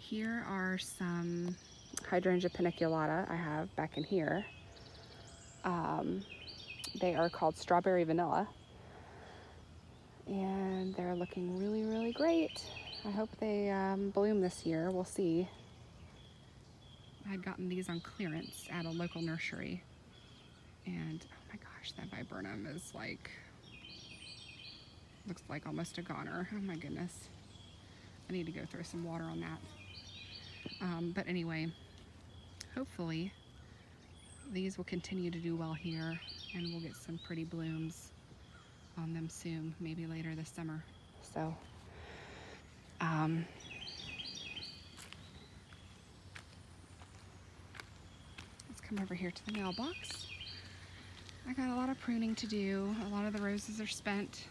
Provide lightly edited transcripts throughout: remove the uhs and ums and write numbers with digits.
Here are some Hydrangea paniculata I have back in here. They are called Strawberry Vanilla, and they're looking really, really great. I hope they bloom this year. We'll see. I had gotten these on clearance at a local nursery, and oh my gosh, that viburnum is like, looks like almost a goner. Oh my goodness. I need to go throw some water on that. But anyway, hopefully these will continue to do well here, and we'll get some pretty blooms on them soon, maybe later this summer. So, let's come over here to the mailbox. I got a lot of pruning to do. A lot of the roses are spent.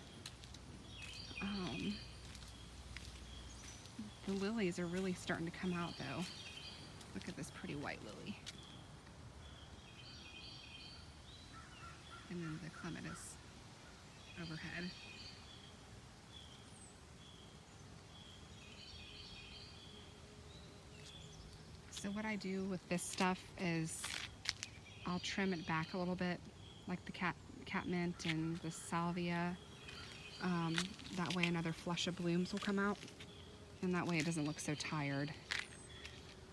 The lilies are really starting to come out though. Look at this pretty white lily. And then the clematis overhead. So what I do with this stuff is I'll trim it back a little bit, like the catmint and the salvia. That way another flush of blooms will come out, and that way it doesn't look so tired.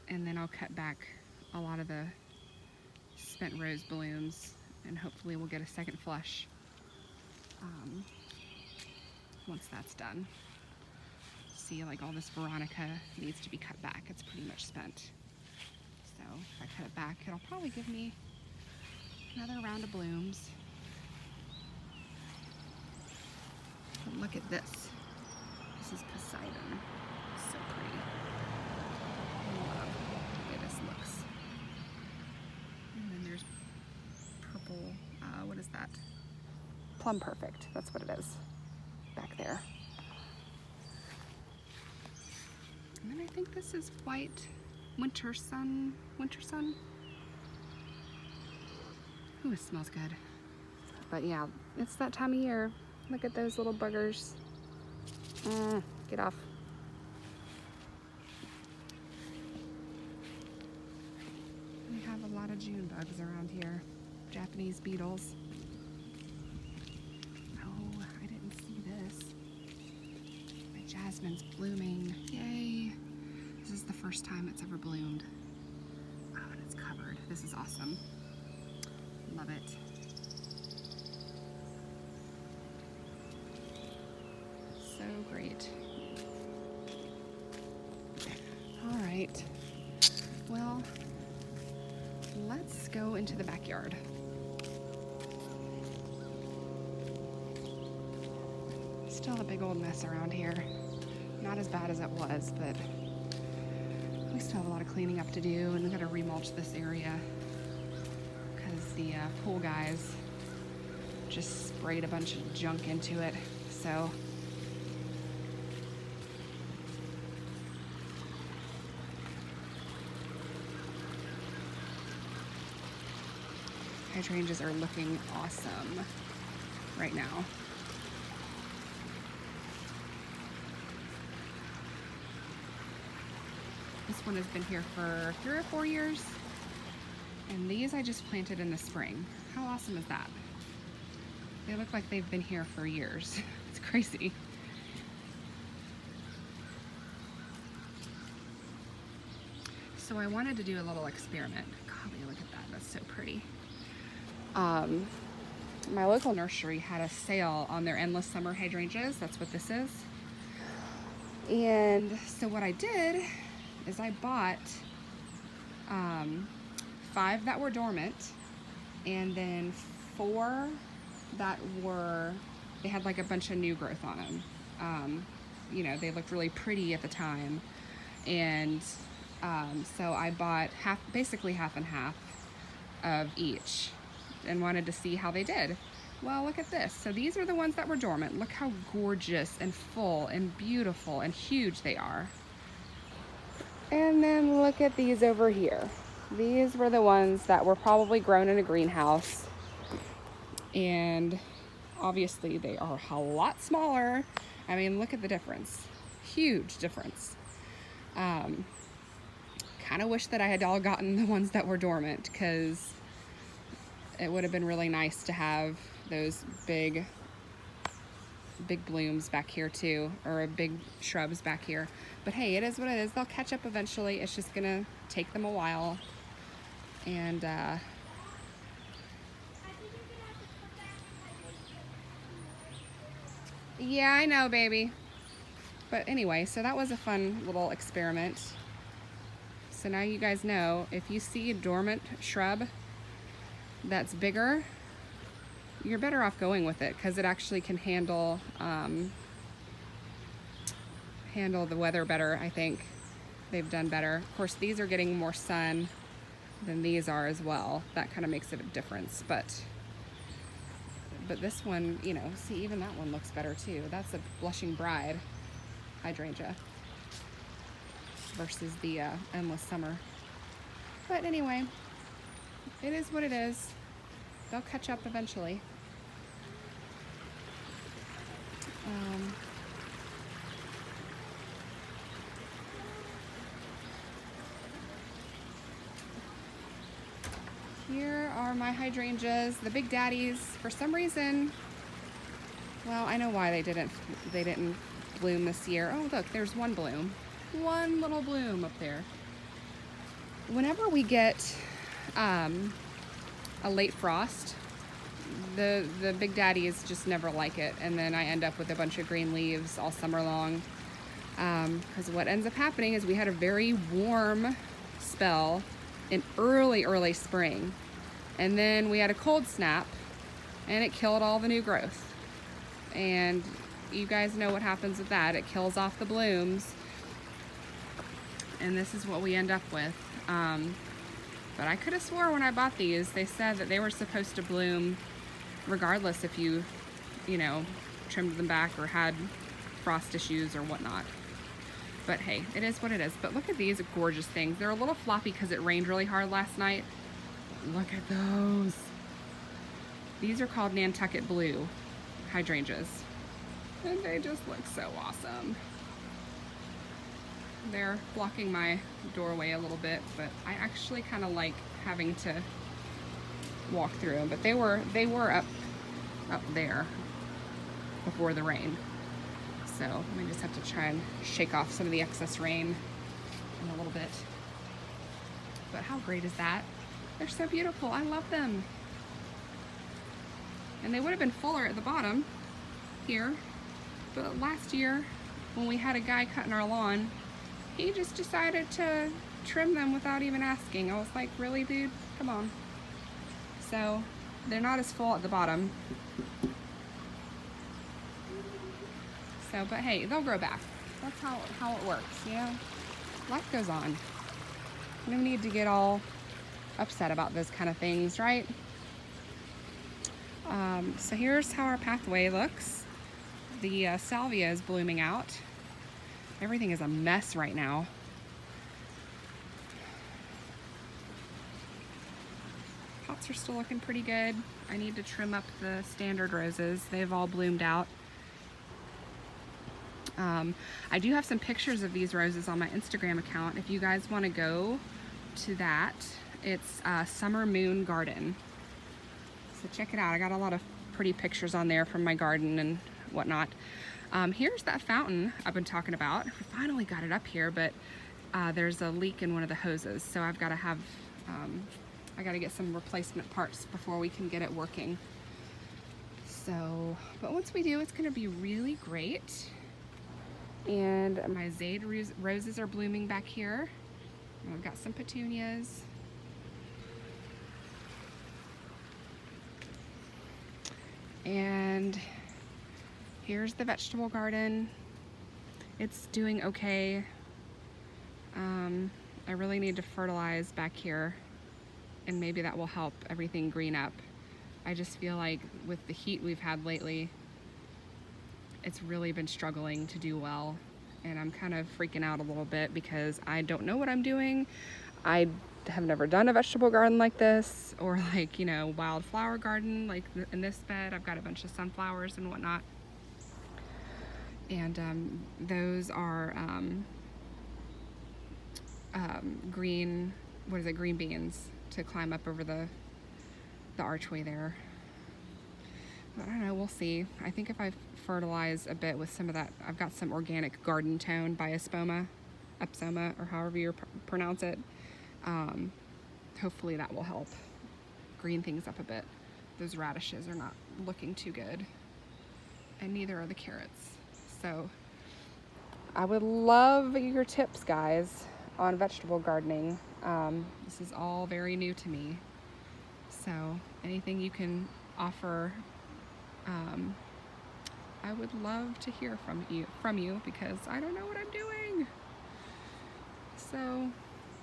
And then I'll cut back a lot of the spent rose blooms, and hopefully we'll get a second flush once that's done. See, like all this veronica needs to be cut back. It's pretty much spent. So if I cut it back, it'll probably give me another round of blooms. But look at this. This is Poseidon. So pretty. I love the way this looks. And then there's purple, what is that? Plum Perfect, that's what it is, back there. And then I think this is white winter sun. Ooh, it smells good. But yeah, it's that time of year. Look at those little buggers. Get off. We have a lot of June bugs around here. Japanese beetles. Oh, I didn't see this. My jasmine's blooming. Yay. This is the first time it's ever bloomed. Oh, and it's covered. This is awesome. Love it. So great. All right. Well, let's go into the backyard. Still a big old mess around here. Not as bad as it was, but we still have a lot of cleaning up to do, and we gotta remulch this area because the pool guys just sprayed a bunch of junk into it. So hydrangeas are looking awesome right now. This one has been here for 3 or 4 years, and these I just planted in the spring. How awesome is that? They look like they've been here for years. It's crazy. So I wanted to do a little experiment. Golly, look at that, that's so pretty. My local nursery had a sale on their endless summer hydrangeas. That's what this is. And so what I did is I bought 5 that were dormant, and then 4 that they had like a bunch of new growth on them. You know, they looked really pretty at the time. And so I bought basically half and half of each, and wanted to see how they did. Well, look at this. So these are the ones that were dormant. Look how gorgeous and full and beautiful and huge they are. And then look at these over here. These were the ones that were probably grown in a greenhouse. And obviously they are a lot smaller. I mean, look at the difference. Huge difference. kind of wish that I had all gotten the ones that were dormant, because it would have been really nice to have those big blooms back here too, or big shrubs back here. But hey, it is what it is. They'll catch up eventually. It's just gonna take them a while. And yeah, I know, baby. But anyway, so that was a fun little experiment. So now you guys know, if you see a dormant shrub that's bigger, you're better off going with it, because it actually can handle the weather better. I think they've done better. Of course, these are getting more sun than these are as well. That kind of makes a difference. But this one, you know, see, even that one looks better too. That's a blushing bride hydrangea versus the endless summer. But anyway, it is what it is. They'll catch up eventually. Here are my hydrangeas, the big daddies. For some reason, well, I know why they didn't bloom this year. Oh, look, there's one bloom. One little bloom up there. Whenever we get a late frost, the big daddies just never like it, and then I end up with a bunch of green leaves all summer long. Because what ends up happening is we had a very warm spell in early spring, and then we had a cold snap, and it killed all the new growth. And you guys know what happens with that. It kills off the blooms, and this is what we end up with. But I could have swore when I bought these, they said that they were supposed to bloom regardless if you know, trimmed them back or had frost issues or whatnot. But hey, it is what it is. But look at these gorgeous things. They're a little floppy because it rained really hard last night. Look at those. These are called Nantucket Blue hydrangeas. And they just look so awesome. They're blocking my doorway a little bit, but I actually kind of like having to walk through them. But they were up there before the rain. So we just have to try and shake off some of the excess rain in a little bit. But how great is that? They're so beautiful. I love them. And they would have been fuller at the bottom here, but last year when we had a guy cutting our lawn, he just decided to trim them without even asking. I was like, really, dude? Come on. So they're not as full at the bottom. So, but hey, they'll grow back. That's how it works, you know? Life goes on. No need to get all upset about those kind of things, right? So here's how our pathway looks. The salvia is blooming out. Everything is a mess right now. Pots are still looking pretty good. I need to trim up the standard roses. They've all bloomed out. I do have some pictures of these roses on my Instagram account. If you guys want to go to that, it's Summer Moon Garden. So check it out. I got a lot of pretty pictures on there from my garden and whatnot. Here's that fountain I've been talking about. We finally got it up here, but there's a leak in one of the hoses, so I've got to have I got to get some replacement parts before we can get it working. So, but once we do, it's going to be really great. And my Zade roses are blooming back here. I've got some petunias. And here's the vegetable garden. It's doing okay. I really need to fertilize back here, and maybe that will help everything green up. I just feel like with the heat we've had lately, it's really been struggling to do well, and I'm kind of freaking out a little bit because I don't know what I'm doing. I have never done a vegetable garden like this, or like, you know, wildflower garden like in this bed. I've got a bunch of sunflowers and whatnot, and those are green, what is it, green beans to climb up over the archway there. But I don't know, we'll see. I think if I fertilize a bit with some of that, I've got some organic garden tone by Upsoma, or however you pronounce it. Hopefully that will help green things up a bit. Those radishes are not looking too good, and neither are the carrots. So I would love your tips, guys, on vegetable gardening. This is all very new to me. So anything you can offer, I would love to hear from you because I don't know what I'm doing. So,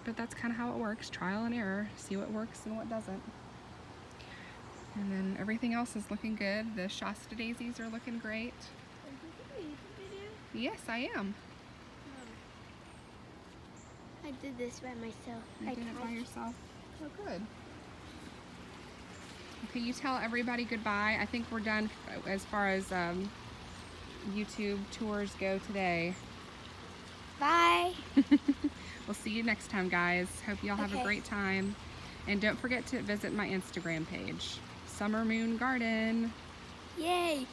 but that's kind of how it works, trial and error, see what works and what doesn't. And then everything else is looking good. The Shasta daisies are looking great. Yes, I am. I did this by myself. You did it by yourself? Oh, good. Okay, you tell everybody goodbye. I think we're done as far as YouTube tours go today. Bye. We'll see you next time, guys. Hope y'all have a great time. And don't forget to visit my Instagram page, Summer Moon Garden. Yay.